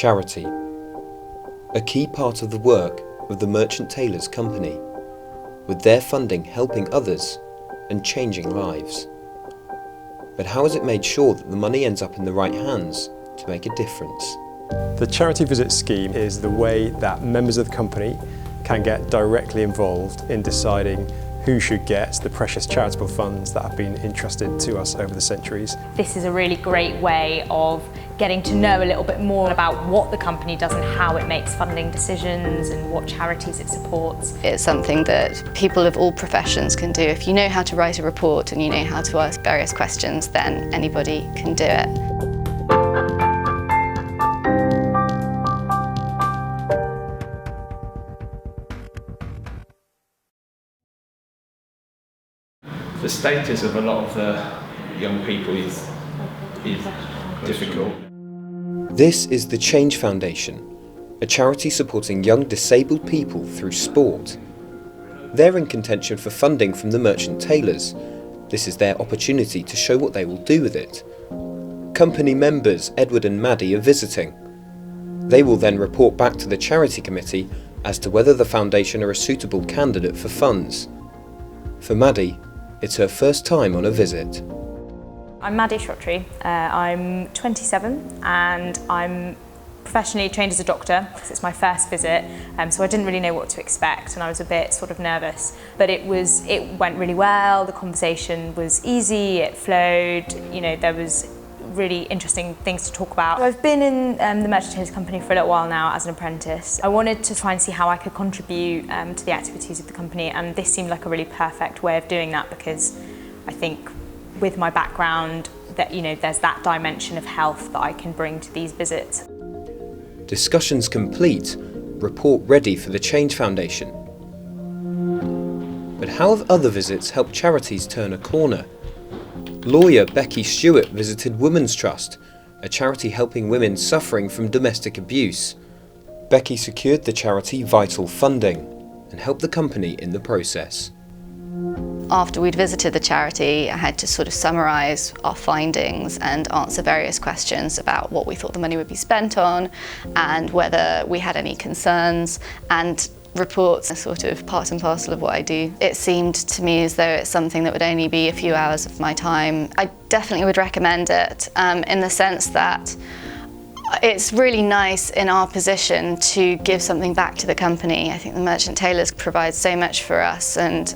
Charity, a key part of the work of the Merchant Taylors Company, with their funding helping others and changing lives. But how is it made sure that the money ends up in the right hands to make a difference? The Charity Visit Scheme is the way that members of the company can get directly involved in deciding who should get the precious charitable funds that have been entrusted to us over the centuries. This is a really great way of getting to know a little bit more about what the company does and how it makes funding decisions and what charities it supports. It's something that people of all professions can do. If you know how to write a report and you know how to ask various questions, then anybody can do it. The status of a lot of the young people is difficult. This is the Change Foundation, a charity supporting young disabled people through sport. They're in contention for funding from the Merchant Taylors. This is their opportunity to show what they will do with it. Company members Edward and Maddie are visiting. They will then report back to the charity committee as to whether the foundation are a suitable candidate for funds. For Maddie, it's her first time on a visit. I'm Maddie Shroptree. I'm 27 and I'm professionally trained as a doctor because it's my first visit, so I didn't really know what to expect and I was a bit sort of nervous. But it went really well, the conversation was easy, it flowed, you know, there was really interesting things to talk about. I've been in the Merchant Taylors Company for a little while now as an apprentice. I wanted to try and see how I could contribute to the activities of the company, and this seemed like a really perfect way of doing that because I think with my background that, you know, there's that dimension of health that I can bring to these visits. Discussions complete, report ready for the Change Foundation. But how have other visits helped charities turn a corner? Lawyer Becky Stewart visited Women's Trust, a charity helping women suffering from domestic abuse. Becky secured the charity vital funding and helped the company in the process. After we'd visited the charity, I had to sort of summarise our findings and answer various questions about what we thought the money would be spent on and whether we had any concerns, and reports are sort of part and parcel of what I do. It seemed to me as though it's something that would only be a few hours of my time. I definitely would recommend it in the sense that it's really nice in our position to give something back to the company. I think the Merchant Taylors provide so much for us, and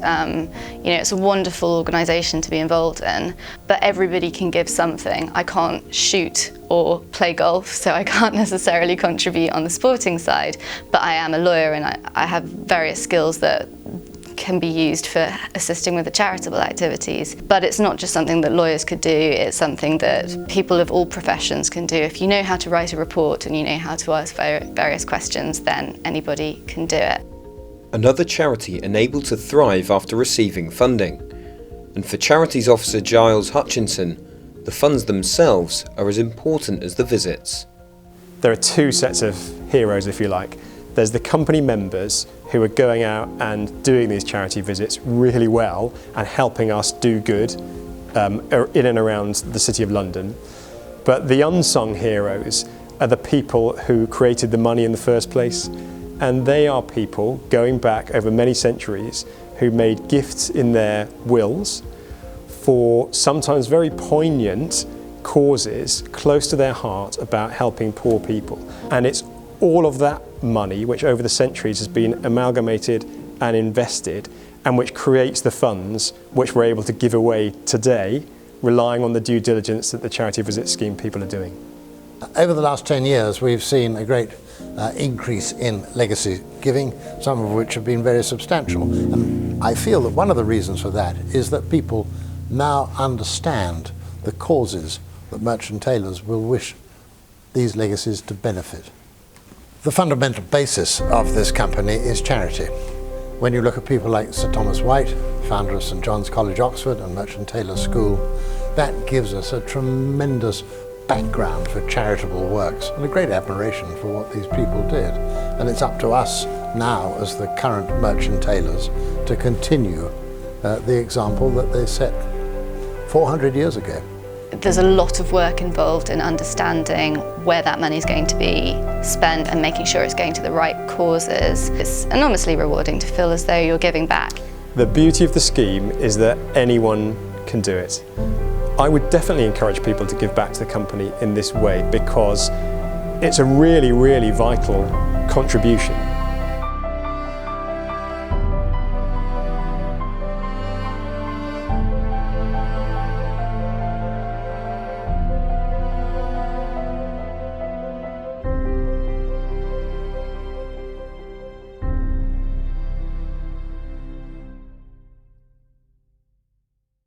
you know, it's a wonderful organisation to be involved in, but everybody can give something. I can't shoot or play golf, so I can't necessarily contribute on the sporting side, but I am a lawyer and I have various skills that can be used for assisting with the charitable activities. But it's not just something that lawyers could do, it's something that people of all professions can do. If you know how to write a report and you know how to ask various questions, then anybody can do it. Another charity enabled to thrive after receiving funding. And for Charities Officer Giles Hutchinson, the funds themselves are as important as the visits. There are two sets of heroes, if you like. There's the company members who are going out and doing these charity visits really well and helping us do good in and around the City of London. But the unsung heroes are the people who created the money in the first place, and they are people going back over many centuries who made gifts in their wills for sometimes very poignant causes close to their heart about helping poor people. And it's all of that money which over the centuries has been amalgamated and invested, and which creates the funds which we're able to give away today, relying on the due diligence that the Charity Visit Scheme people are doing. Over the last 10 years we've seen a great increase in legacy giving, some of which have been very substantial. And I feel that one of the reasons for that is that people now understand the causes that Merchant Taylors will wish these legacies to benefit. The fundamental basis of this company is charity. When you look at people like Sir Thomas White, founder of St John's College, Oxford, and Merchant Taylors School, that gives us a tremendous background for charitable works and a great admiration for what these people did. And it's up to us now, as the current Merchant Taylors, to continue the example that they set 400 years ago. there's a lot of work involved in understanding where that money is going to be spent and making sure it's going to the right causes. It's enormously rewarding to feel as though you're giving back. The beauty of the scheme is that anyone can do it. I would definitely encourage people to give back to the company in this way because it's a really, really vital contribution.